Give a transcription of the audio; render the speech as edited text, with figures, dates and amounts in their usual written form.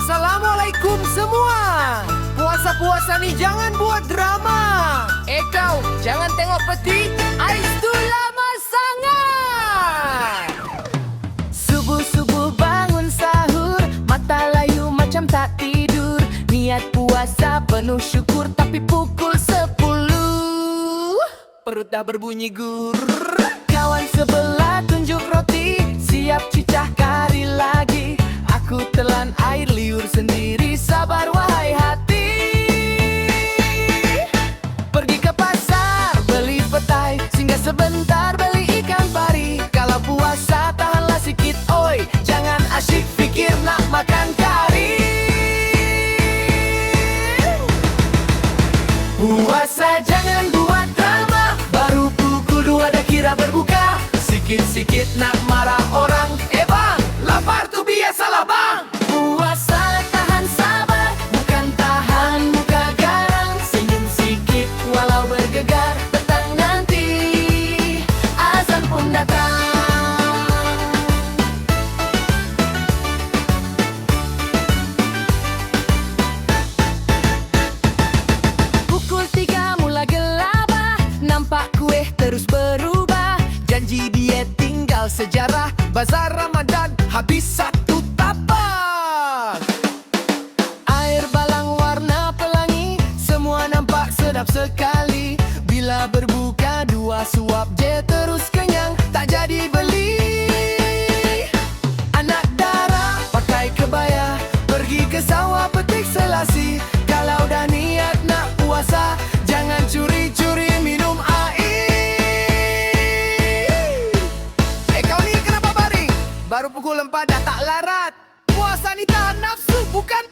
Assalamualaikum semua. Puasa-puasa ni jangan buat drama. Kau, jangan tengok peti. Ais tu lama sangat. Subuh-subuh bangun sahur, mata layu macam tak tidur. Niat puasa penuh syukur, tapi pukul 10 Perut dah berbunyi gur. kawan sebelah tunjuk roti, siap cicah kari lagi. Aku telan air liur sendiri, sabar wahai hati. Pergi ke pasar, beli petai, singgah sebentar beli ikan pari. Kalau puasa tahanlah sikit, oi, jangan asyik fikir nak makan kari. Puasa jangan buat drama, baru pukul 2 dah kira berbuka. Sikit-sikit nak marah orang, bang, lapar tu biasalah bang. Puasa tahan sabar, bukan tahan muka garang. Senyum sikit walau bergegar, petang nanti azan pun datang. Pukul 3 mula gelabah, nampak kuih terus berubah. Janji diet tinggal sejarah, bazar Ramadan habis satu tapak. Air balang warna pelangi, semua nampak sedap sekali. Bila berbuka 2 suap je terus kenyang, tak jadi beli. Anak dara pakai kebaya, pergi ke sawah petik selasi. Kalau dah niat nak puasa, jangan curi-curi minum air. Kau ni kenapa baring? Baru pukul 4 dah tak larat. Puasa ni tahan nafsu, bukan